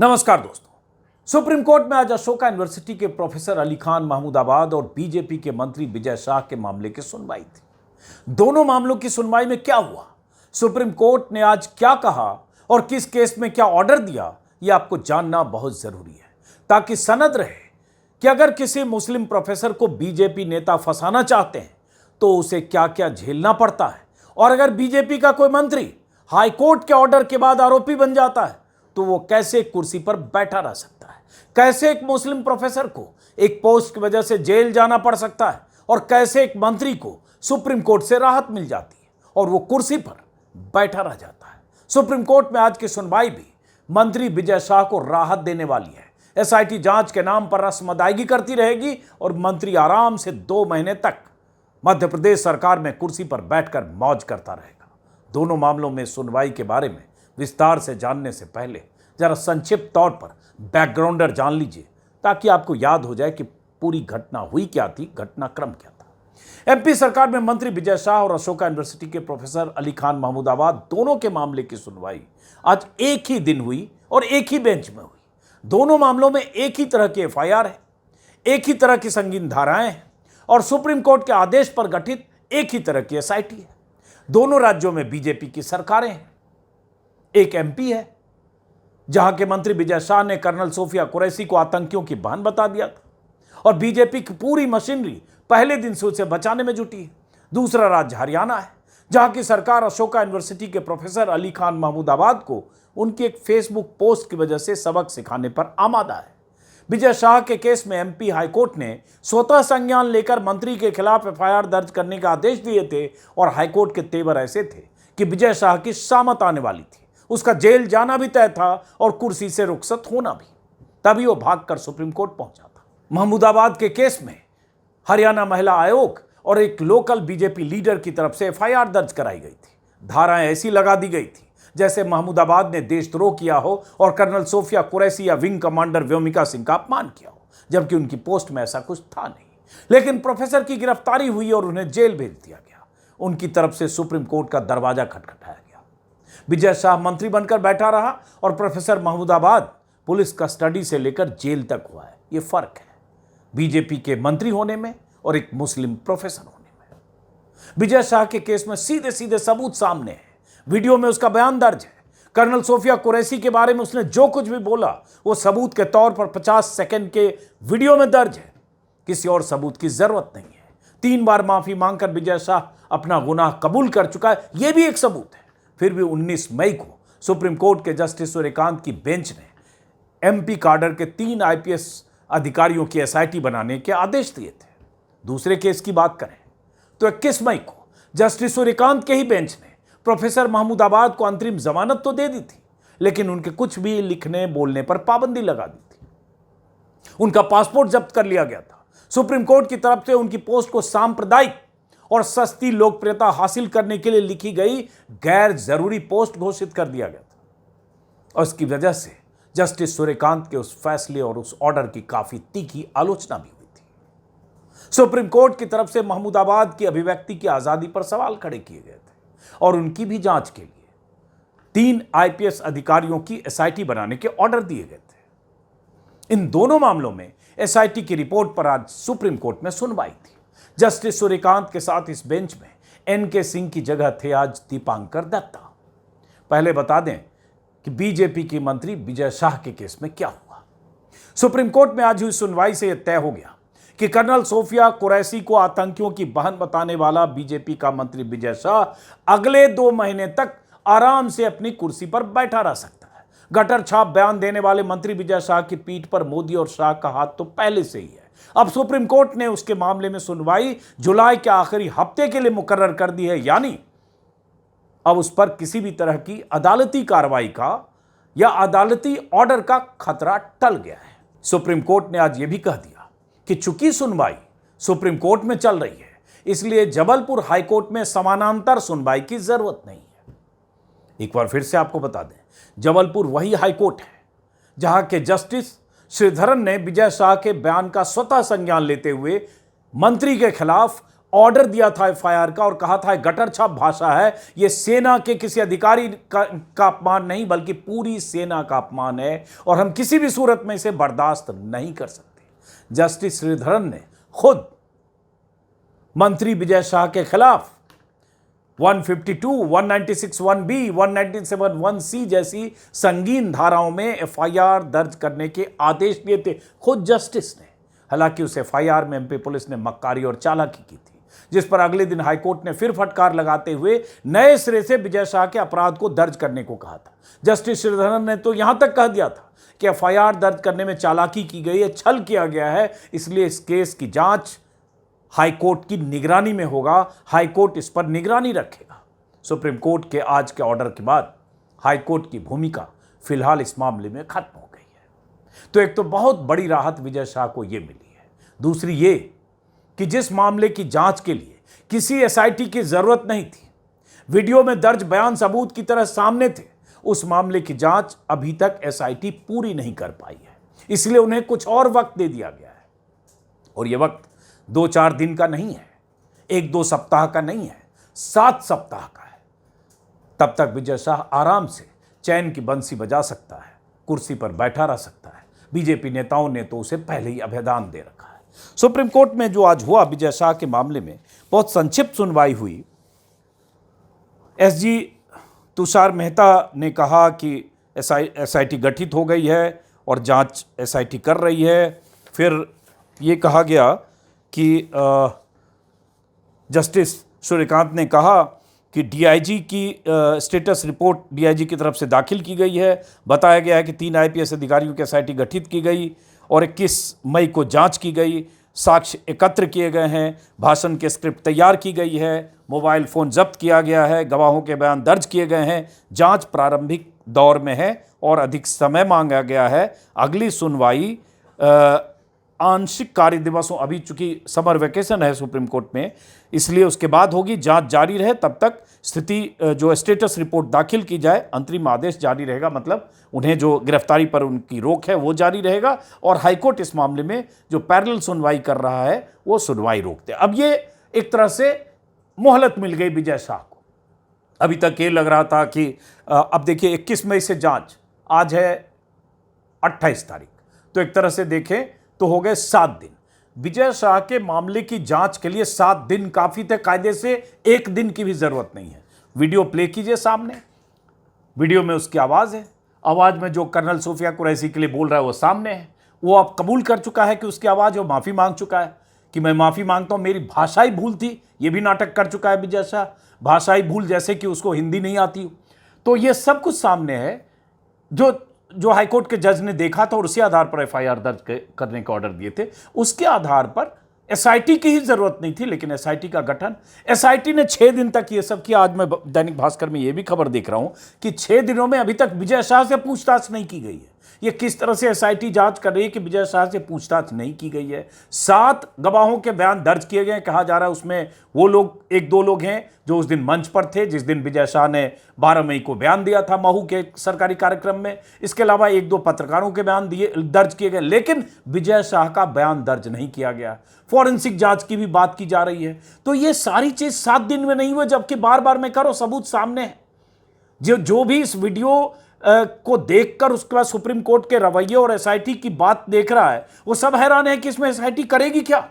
नमस्कार दोस्तों। Supreme court में आज अशोका यूनिवर्सिटी के प्रोफेसर अली खान महमूदाबाद और बीजेपी के मंत्री विजय शाह के मामले की सुनवाई थी। दोनों मामलों की सुनवाई में क्या हुआ, सुप्रीम कोर्ट ने आज क्या कहा और किस केस में क्या ऑर्डर दिया, यह आपको जानना बहुत जरूरी है ताकि सनद रहे कि अगर किसी मुस्लिम प्रोफेसर को बीजेपी नेता फंसाना चाहते हैं तो उसे क्या क्या झेलना पड़ता है, और अगर बीजेपी का कोई मंत्री हाईकोर्ट के ऑर्डर के बाद आरोपी बन जाता है तो वो कैसे कुर्सी पर बैठा रह सकता है, कैसे एक मुस्लिम प्रोफेसर को एक पोस्ट की वजह से जेल जाना पड़ सकता है, और कैसे एक मंत्री को सुप्रीम कोर्ट से राहत मिल जाती है और वो कुर्सी पर बैठा रह जाता है। सुप्रीम कोर्ट में आज की सुनवाई भी मंत्री विजय शाह को राहत देने वाली है। एसआईटी जांच के नाम पर रस्म अदायगी करती रहेगी और मंत्री आराम से 2 महीने तक मध्य प्रदेश सरकार में कुर्सी पर बैठकर मौज करता रहेगा। दोनों मामलों में सुनवाई के बारे में विस्तार से जानने से पहले जरा संक्षिप्त तौर पर बैकग्राउंडर जान लीजिए ताकि आपको याद हो जाए कि पूरी घटना हुई क्या थी, घटनाक्रम क्या था। एमपी सरकार में मंत्री विजय शाह और अशोका यूनिवर्सिटी के प्रोफेसर अली खान महमूदाबाद दोनों के मामले की सुनवाई आज एक ही दिन हुई और एक ही बेंच में हुई। दोनों मामलों में एक ही तरह की एफआईआर है, एक ही तरह की संगीन धाराएं हैं और सुप्रीम कोर्ट के आदेश पर गठित एक ही तरह की एसआईटी है। दोनों राज्यों में बीजेपी की सरकारें हैं। एक एमपी है जहां के मंत्री विजय शाह ने कर्नल सोफिया कुरैशी को आतंकियों की बहन बता दिया था और बीजेपी की पूरी मशीनरी पहले दिन से उसे बचाने में जुटी है। दूसरा राज्य हरियाणा है जहां की सरकार अशोका यूनिवर्सिटी के प्रोफेसर अली खान महमूदाबाद को उनकी एक फेसबुक पोस्ट की वजह से सबक सिखाने पर आमादा है। विजय शाह के केस में एमपी हाईकोर्ट ने स्वतः संज्ञान लेकर मंत्री के खिलाफ एफआईआर दर्ज करने का आदेश दिए थे और हाईकोर्ट के तेवर ऐसे थे कि विजय शाह की शामत आने वाली थी, उसका जेल जाना भी तय था और कुर्सी से रुखसत होना भी। तभी वो भागकर सुप्रीम कोर्ट पहुंचा था। महमूदाबाद के केस में हरियाणा महिला आयोग और एक लोकल बीजेपी लीडर की तरफ से एफआईआर दर्ज कराई गई थी। धाराएं ऐसी लगा दी गई थी जैसे महमूदाबाद ने देशद्रोह किया हो और कर्नल सोफिया कुरैशी या विंग कमांडर व्योमिका सिंह का अपमान किया हो, जबकि उनकी पोस्ट में ऐसा कुछ था नहीं। लेकिन प्रोफेसर की गिरफ्तारी हुई और उन्हें जेल भेज दिया गया। उनकी तरफ से सुप्रीम कोर्ट का दरवाजा खटखटाया गया। विजय शाह मंत्री बनकर बैठा रहा और प्रोफेसर महमूदाबाद पुलिस कस्टडी से लेकर जेल तक हुआ है। यह फर्क है बीजेपी के मंत्री होने में और एक मुस्लिम प्रोफेसर होने में। विजय शाह के केस में सीधे सीधे सबूत सामने है। वीडियो में उसका बयान दर्ज है। कर्नल सोफिया कुरैशी के बारे में उसने जो कुछ भी बोला वो सबूत के तौर पर 50 सेकंड के वीडियो में दर्ज है। किसी और सबूत की जरूरत नहीं है। 3 बार माफी मांगकर विजय शाह अपना गुनाह कबूल कर चुका है, यह भी एक सबूत है। फिर भी 19 मई को सुप्रीम कोर्ट के जस्टिस सूर्यकांत की बेंच ने एमपी काडर के 3 आईपीएस अधिकारियों की एसआईटी बनाने के आदेश दिए थे। दूसरे केस की बात करें तो 21 मई को जस्टिस सूर्यकांत के ही बेंच ने प्रोफेसर महमूदाबाद को अंतरिम जमानत तो दे दी थी, लेकिन उनके कुछ भी लिखने बोलने पर पाबंदी लगा दी थी। उनका पासपोर्ट जब्त कर लिया गया था। सुप्रीम कोर्ट की तरफ से उनकी पोस्ट को सांप्रदायिक और सस्ती लोकप्रियता हासिल करने के लिए लिखी गई गैर जरूरी पोस्ट घोषित कर दिया गया था और इसकी वजह से जस्टिस सूर्यकांत के उस फैसले और उस ऑर्डर की काफी तीखी आलोचना भी हुई थी। सुप्रीम कोर्ट की तरफ से महमूदाबाद की अभिव्यक्ति की आजादी पर सवाल खड़े किए गए थे और उनकी भी जांच के लिए 3 आईपीएस अधिकारियों की एसआईटी बनाने के ऑर्डर दिए गए थे। इन दोनों मामलों में एसआईटी की रिपोर्ट पर आज सुप्रीम कोर्ट में सुनवाई थी। जस्टिस सूर्यकांत के साथ इस बेंच में एनके सिंह की जगह थे आज दीपांकर दत्ता। पहले बता दें कि बीजेपी की मंत्री विजय शाह के केस में क्या हुआ। सुप्रीम कोर्ट में आज हुई सुनवाई से यह तय हो गया कि कर्नल सोफिया कुरैशी को आतंकियों की बहन बताने वाला बीजेपी का मंत्री विजय शाह अगले 2 महीने तक आराम से अपनी कुर्सी पर बैठा रह सकता है। गटर छाप बयान देने वाले मंत्री विजय शाह की पीठ पर मोदी और शाह का हाथ तो पहले से ही है। अब सुप्रीम कोर्ट ने उसके मामले में सुनवाई जुलाई के आखिरी हफ्ते के लिए मुकर्रर कर दी है, यानी अब उस पर किसी भी तरह की अदालती कार्रवाई का या अदालती ऑर्डर का खतरा टल गया है। सुप्रीम कोर्ट ने आज यह भी कह दिया कि चूंकि सुनवाई सुप्रीम कोर्ट में चल रही है, इसलिए जबलपुर हाईकोर्ट में समानांतर सुनवाई की जरूरत नहीं है। एक बार फिर से आपको बता दें, जबलपुर वही हाईकोर्ट है जहां के जस्टिस श्रीधरन ने विजय शाह के बयान का स्वतः संज्ञान लेते हुए मंत्री के खिलाफ ऑर्डर दिया था एफआईआर का और कहा था गटर छाप भाषा है, यह सेना के किसी अधिकारी का अपमान नहीं बल्कि पूरी सेना का अपमान है और हम किसी भी सूरत में इसे बर्दाश्त नहीं कर सकते। जस्टिस श्रीधरन ने खुद मंत्री विजय शाह के खिलाफ 152, 196 1B, 197 1C जैसी संगीन धाराओं में एफआईआर दर्ज करने के आदेश दिए थे खुद जस्टिस ने। हालांकि उस एफआईआर में एमपी पुलिस ने मक्कारी और चालाकी की थी, जिस पर अगले दिन हाईकोर्ट ने फिर फटकार लगाते हुए नए सिरे से विजय शाह के अपराध को दर्ज करने को कहा था। जस्टिस श्रीधरन ने तो यहां तक कह दिया था कि एफआईआर दर्ज करने में चालाकी की गई है, छल किया गया है, इसलिए इस केस की जांच हाईकोर्ट की निगरानी में होगा, हाईकोर्ट इस पर निगरानी रखेगा। सुप्रीम कोर्ट के आज के ऑर्डर के बाद हाईकोर्ट की भूमिका फिलहाल इस मामले में खत्म हो गई है। तो एक तो बहुत बड़ी राहत विजय शाह को यह मिली है, दूसरी ये कि जिस मामले की जांच के लिए किसी एसआईटी की जरूरत नहीं थी, वीडियो में दर्ज बयान सबूत की तरह सामने थे, उस मामले की जांच अभी तक एसआईटी पूरी नहीं कर पाई है, इसलिए उन्हें कुछ और वक्त दे दिया गया है। और यह वक्त 2-4 दिन का नहीं है, 1-2 सप्ताह का नहीं है, 7 सप्ताह का है। तब तक विजय शाह आराम से चैन की बंसी बजा सकता है, कुर्सी पर बैठा रह सकता है। बीजेपी नेताओं ने तो उसे पहले ही अभयदान दे रखा है। सुप्रीम कोर्ट में जो आज हुआ विजय शाह के मामले में बहुत संक्षिप्त सुनवाई हुई। एसजी तुषार मेहता ने कहा कि एसआईटी गठित हो गई है और जांच एसआईटी कर रही है। फिर ये कहा गया कि जस्टिस सूर्यकांत ने कहा कि डीआईजी की स्टेटस रिपोर्ट डीआईजी की तरफ से दाखिल की गई है। बताया गया है कि 3 आईपीएस अधिकारियों की एसआईटी गठित की गई और 21 मई को जांच की गई, साक्ष्य एकत्र किए गए हैं, भाषण की स्क्रिप्ट तैयार की गई है, मोबाइल फ़ोन जब्त किया गया है, गवाहों के बयान दर्ज किए गए हैं, जांच प्रारंभिक दौर में है और अधिक समय मांगा गया है। अगली सुनवाई आंशिक कार्य दिवसों, अभी चूंकि समर वेकेशन है सुप्रीम कोर्ट में, इसलिए उसके बाद होगी। जांच जारी रहे तब तक स्थिति जो स्टेटस रिपोर्ट दाखिल की जाए, अंतरिम आदेश जारी रहेगा, मतलब उन्हें जो गिरफ्तारी पर उनकी रोक है वो जारी रहेगा और हाईकोर्ट इस मामले में जो पैरेलल सुनवाई कर रहा है वो सुनवाई रोकते। अब ये एक तरह से मोहलत मिल गई विजय शाह को। अभी तक ये लग रहा था कि अब देखिए 21 मई से जांच, आज है 28 तारीख, तो एक तरह से देखें तो हो गए 7 दिन। विजय शाह के मामले की जांच के लिए 7 दिन काफी थे, कायदे से 1 दिन की भी जरूरत नहीं है। वीडियो प्ले कीजिए सामने, वीडियो में उसकी आवाज है, आवाज में जो कर्नल सोफिया कुरैशी के लिए बोल रहा है वो सामने है। वो अब कबूल कर चुका है कि उसकी आवाज है, वो माफी मांग चुका है कि मैं माफी मांगता हूं, मेरी भाषाई भूल थी। ये भी नाटक कर चुका है विजय शाह, भाषाई भूल, जैसे कि उसको हिंदी नहीं आती हो। तो ये सब कुछ सामने है जो हाईकोर्ट के जज ने देखा था और उसी आधार पर एफआईआर दर्ज करने का ऑर्डर दिए थे। उसके आधार पर एसआईटी की ही जरूरत नहीं थी, लेकिन एसआईटी का गठन, एसआईटी ने 6 दिन तक ये सब किया। आज मैं दैनिक भास्कर में ये भी खबर देख रहा हूं कि 6 दिनों में अभी तक विजय शाह से पूछताछ नहीं की गई है। ये किस तरह से एसआईटी जांच कर रही है कि विजय शाह से पूछताछ नहीं की गई है। 7 गवाहों के बयान दर्ज किए गए, कहा जा रहा है उसमें वो लोग 1-2 लोग हैं जो उस दिन मंच पर थे जिस दिन विजय शाह ने 12 मई को बयान दिया था महू के सरकारी कार्यक्रम में। इसके अलावा 1-2 पत्रकारों के बयान दर्ज किए गए, लेकिन विजय शाह का बयान दर्ज नहीं किया गया। फॉरेंसिक जांच की भी बात की जा रही है। तो ये सारी चीज 7 दिन में नहीं हुई, जबकि बार बार मैं करो सबूत सामने है। जो भी इस वीडियो को देखकर उसके बाद सुप्रीम कोर्ट के रवैये और एसआईटी की बात देख रहा है, वो सब हैरान है कि इसमें एसआईटी करेगी क्या,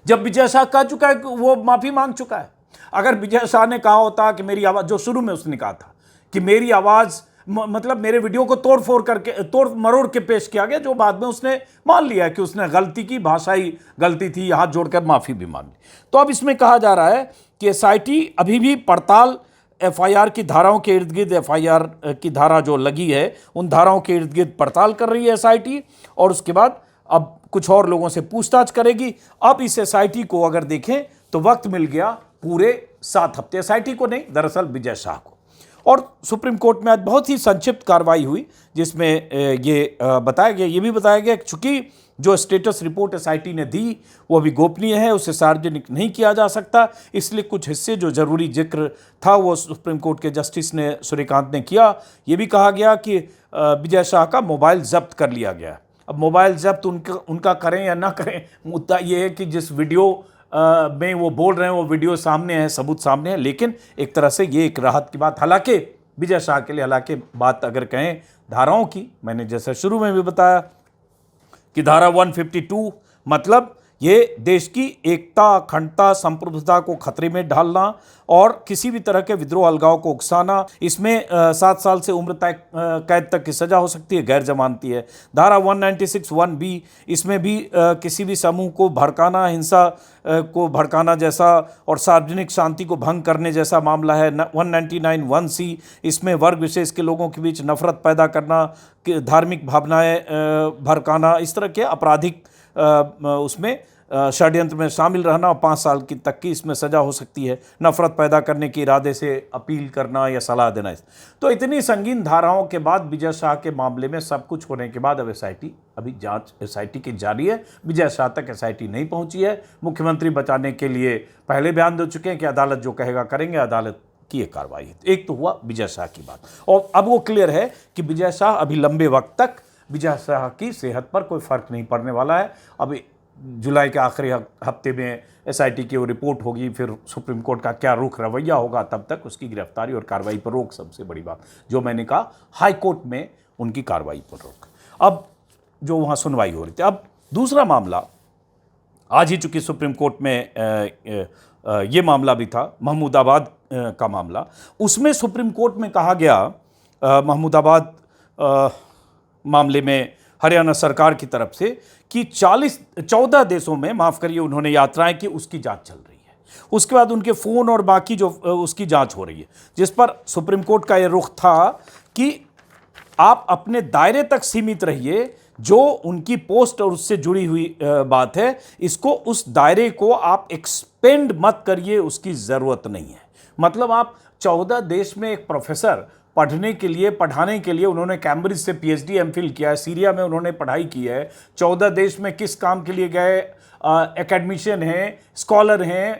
जब विजय शाह कह चुका है कि वो माफी मांग चुका है। अगर विजय शाह ने कहा होता कि मेरी आवाज, जो शुरू में उसने कहा था कि मेरी आवाज, मतलब मेरे वीडियो को तोड़ मरोड़ के पेश किया गया, जो बाद में उसने मान लिया कि उसने गलती की, भाषाई गलती थी, हाथ जोड़कर माफी भी मांग ली। तो अब इसमें कहा जा रहा है कि एसआईटी अभी भी पड़ताल एफआईआर की धाराओं के इर्द गिर्द, एफआईआर की धारा जो लगी है उन धाराओं के इर्द गिर्द पड़ताल कर रही है एसआईटी, और उसके बाद अब कुछ और लोगों से पूछताछ करेगी। अब इस एसआईटी को अगर देखें तो वक्त मिल गया पूरे 7 हफ्ते, एसआईटी को नहीं, दरअसल विजय शाह को। और सुप्रीम कोर्ट में आज बहुत ही संक्षिप्त कार्रवाई हुई, जिसमें ये बताया गया, ये भी बताया गया कि चूंकि जो स्टेटस रिपोर्ट एसआईटी ने दी वो अभी गोपनीय है, उसे सार्वजनिक नहीं किया जा सकता, इसलिए कुछ हिस्से जो जरूरी जिक्र था वो सुप्रीम कोर्ट के जस्टिस ने सूर्यकांत ने किया। ये भी कहा गया कि विजय शाह का मोबाइल जब्त कर लिया गया। अब मोबाइल जब्त उनका करें या ना करें, मुद्दा ये है कि जिस वीडियो में वो बोल रहे हैं, वो वीडियो सामने है, सबूत सामने है। लेकिन एक तरह से ये एक राहत की बात, हालांकि विजय शाह के लिए, हालांकि बात अगर कहें धाराओं की, मैंने जैसा शुरू में भी बताया कि धारा 152 मतलब ये देश की एकता, अखंडता, संप्रभुता को खतरे में डालना और किसी भी तरह के विद्रोह, अलगाव को उकसाना। इसमें 7 साल से उम्र तक कैद तक की सजा हो सकती है, गैर जमानती है। धारा 196(1)(b), इसमें भी किसी भी समूह को भड़काना, हिंसा को भड़काना जैसा और सार्वजनिक शांति को भंग करने जैसा मामला है। 199(1)(c), इसमें वर्ग विशेष के लोगों के बीच नफरत पैदा करना, धार्मिक भावनाएं भड़काना, इस तरह के आपराधिक उसमें षड्यंत्र में शामिल रहना और 5 साल की तक की इसमें सजा हो सकती है। नफरत पैदा करने के इरादे से अपील करना या सलाह देना। तो इतनी संगीन धाराओं के बाद विजय शाह के मामले में सब कुछ होने के बाद अब एसआईटी, अभी जांच एसआईटी की जारी है। विजय शाह तक एसआईटी नहीं पहुंची है। मुख्यमंत्री बचाने के लिए पहले बयान दे चुके हैं कि अदालत जो कहेगा करेंगे। अदालत की एक कार्रवाई है। एक तो हुआ विजय शाह की बात, और अब वो क्लियर है कि विजय शाह अभी लंबे वक्त तक, विजय शाह की सेहत पर कोई फर्क नहीं पड़ने वाला है। अभी जुलाई के आखिरी हफ्ते में एसआईटी की वो रिपोर्ट होगी, फिर सुप्रीम कोर्ट का क्या रुख रवैया होगा, तब तक उसकी गिरफ्तारी और कार्रवाई पर रोक। सबसे बड़ी बात जो मैंने कहा, हाई कोर्ट में उनकी कार्रवाई पर रोक। अब जो वहाँ सुनवाई हो रही थी, अब दूसरा मामला आज ही चूंकि सुप्रीम कोर्ट में ये मामला भी था, महमूदाबाद का मामला। उसमें सुप्रीम कोर्ट में कहा गया, महमूदाबाद मामले में हरियाणा सरकार की तरफ से, कि 14 देशों में, माफ़ करिए, उन्होंने यात्राएं की, उसकी जांच चल रही है। उसके बाद उनके फ़ोन और बाकी जो उसकी जांच हो रही है, जिस पर सुप्रीम कोर्ट का ये रुख था कि आप अपने दायरे तक सीमित रहिए। जो उनकी पोस्ट और उससे जुड़ी हुई बात है, इसको, उस दायरे को आप एक्सपेंड मत करिए, उसकी ज़रूरत नहीं है। मतलब आप 14 देश में एक प्रोफेसर पढ़ने के लिए, पढ़ाने के लिए, उन्होंने कैम्ब्रिज से पीएचडी एमफिल किया है, सीरिया में उन्होंने पढ़ाई की है। 14 देश में किस काम के लिए गए, एकेडमिशियन हैं, स्कॉलर हैं,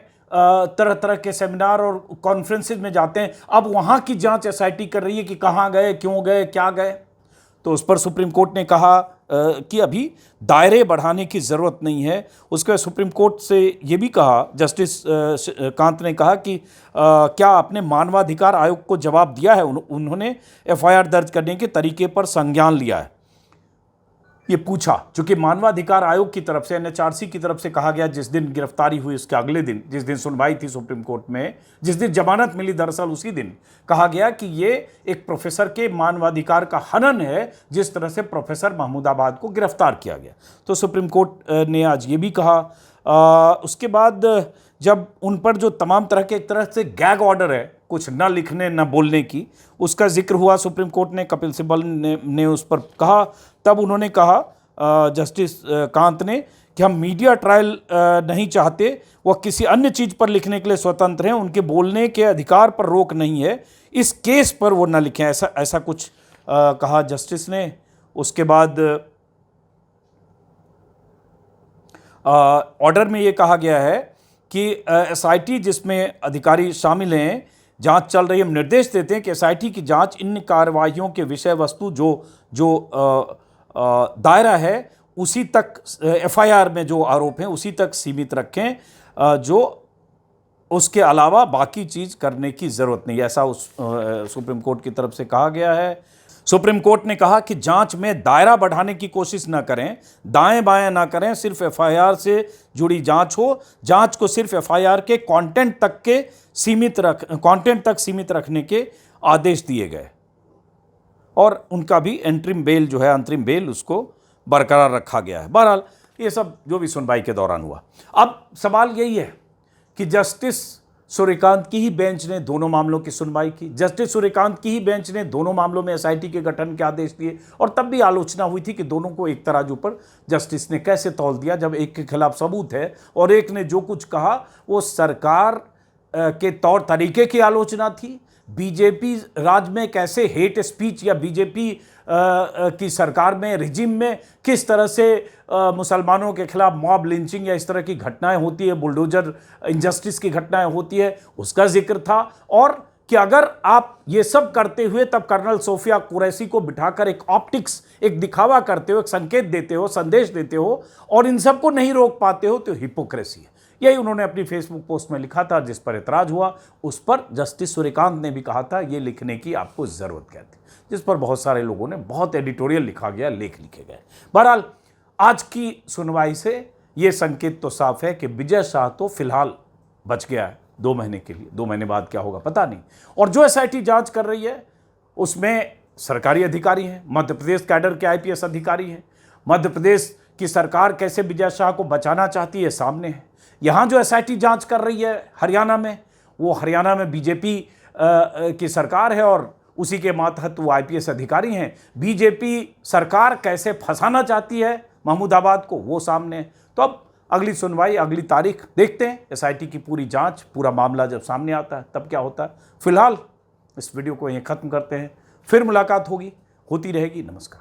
तरह तरह के सेमिनार और कॉन्फ्रेंसेज में जाते हैं। अब वहाँ की जांच एसआईटी कर रही है कि कहाँ गए, क्यों गए, क्या गए। तो उस पर सुप्रीम कोर्ट ने कहा कि अभी दायरे बढ़ाने की ज़रूरत नहीं है। उसके बाद सुप्रीम कोर्ट से ये भी कहा, जस्टिस कांत ने कहा कि क्या आपने मानवाधिकार आयोग को जवाब दिया है। उन्होंने एफआईआर दर्ज करने के तरीके पर संज्ञान लिया है, ये पूछा। चूंकि मानवाधिकार आयोग की तरफ से, एनएचआरसी की तरफ से कहा गया, जिस दिन गिरफ्तारी हुई उसके अगले दिन, जिस दिन सुनवाई थी सुप्रीम कोर्ट में, जिस दिन जमानत मिली, दरअसल उसी दिन कहा गया कि ये एक प्रोफेसर के मानवाधिकार का हनन है, जिस तरह से प्रोफेसर महमूदाबाद को गिरफ्तार किया गया। तो सुप्रीम कोर्ट ने आज ये भी कहा। उसके बाद जब उन पर जो तमाम तरह के, एक तरह से गैग ऑर्डर है, कुछ न लिखने न बोलने की, उसका जिक्र हुआ सुप्रीम कोर्ट ने, कपिल सिब्बल ने उस पर कहा। तब उन्होंने कहा, जस्टिस कांत ने, कि हम मीडिया ट्रायल नहीं चाहते, वह किसी अन्य चीज़ पर लिखने के लिए स्वतंत्र हैं, उनके बोलने के अधिकार पर रोक नहीं है, इस केस पर वो न लिखें, ऐसा कुछ कहा जस्टिस ने। उसके बाद ऑर्डर में ये कहा गया है कि एसआईटी जिसमें अधिकारी शामिल हैं, जांच चल रही है, हम निर्देश देते हैं कि एसआईटी की जांच इन कार्रवाइयों के विषय वस्तु जो दायरा है उसी तक, एफआईआर में जो आरोप हैं उसी तक सीमित रखें, जो उसके अलावा बाकी चीज़ करने की ज़रूरत नहीं, ऐसा उस सुप्रीम कोर्ट की तरफ से कहा गया है। सुप्रीम कोर्ट ने कहा कि जांच में दायरा बढ़ाने की कोशिश न करें, दाएं बाएं ना करें, सिर्फ एफआईआर से जुड़ी जांच हो। जांच को सिर्फ एफआईआर के कंटेंट तक सीमित रखने के आदेश दिए गए, और उनका भी एंट्रिम बेल जो है, अंतरिम बेल, उसको बरकरार रखा गया है। बहरहाल ये सब जो भी सुनवाई के दौरान हुआ। अब सवाल यही है कि जस्टिस सूर्यकांत की ही बेंच ने दोनों मामलों की सुनवाई की। जस्टिस सूर्यकांत की ही बेंच ने दोनों मामलों में एसआईटी के गठन के आदेश दिए, और तब भी आलोचना हुई थी कि दोनों को एक तराजू पर जस्टिस ने कैसे तौल दिया, जब एक के खिलाफ सबूत है और एक ने जो कुछ कहा वो सरकार के तौर तरीके की आलोचना थी। बीजेपी राज में कैसे हेट स्पीच, या बीजेपी की सरकार में, रिजिम में किस तरह से मुसलमानों के खिलाफ मॉब लिंचिंग या इस तरह की घटनाएं होती है, बुलडोजर इंजस्टिस की घटनाएं होती है, उसका जिक्र था। और कि अगर आप ये सब करते हुए तब कर्नल सोफिया कुरैशी को बिठाकर एक ऑप्टिक्स, एक दिखावा करते हो, एक संकेत देते हो, संदेश देते हो, और इन सब को नहीं रोक पाते हो, तो हिपोक्रेसी है। यही उन्होंने अपनी फेसबुक पोस्ट में लिखा था, जिस पर एतराज हुआ उस पर जस्टिस सूर्यकांत ने भी कहा था ये लिखने की आपको ज़रूरत क्या थी, जिस पर बहुत सारे लोगों ने बहुत एडिटोरियल लिखा गया, लेख लिखे गए। बहरहाल आज की सुनवाई से ये संकेत तो साफ है कि विजय शाह तो फिलहाल बच गया है 2 महीने के लिए। 2 महीने बाद क्या होगा पता नहीं। और जो एसआईटी जांच कर रही है उसमें सरकारी अधिकारी हैं, मध्य प्रदेश कैडर के आईपीएस अधिकारी हैं। मध्य प्रदेश की सरकार कैसे विजय शाह को बचाना चाहती है सामने है। यहाँ जो एसआईटी जांच कर रही है हरियाणा में, वो हरियाणा में बीजेपी की सरकार है और उसी के मातहत वो आईपीएस अधिकारी हैं। बीजेपी सरकार कैसे फंसाना चाहती है महमूदाबाद को, वो सामने है। तो अब अगली सुनवाई, अगली तारीख देखते हैं। एसआईटी की पूरी जांच, पूरा मामला जब सामने आता है तब क्या होता है। फिलहाल इस वीडियो को यहीं ख़त्म करते हैं, फिर मुलाकात होती रहेगी। नमस्कार।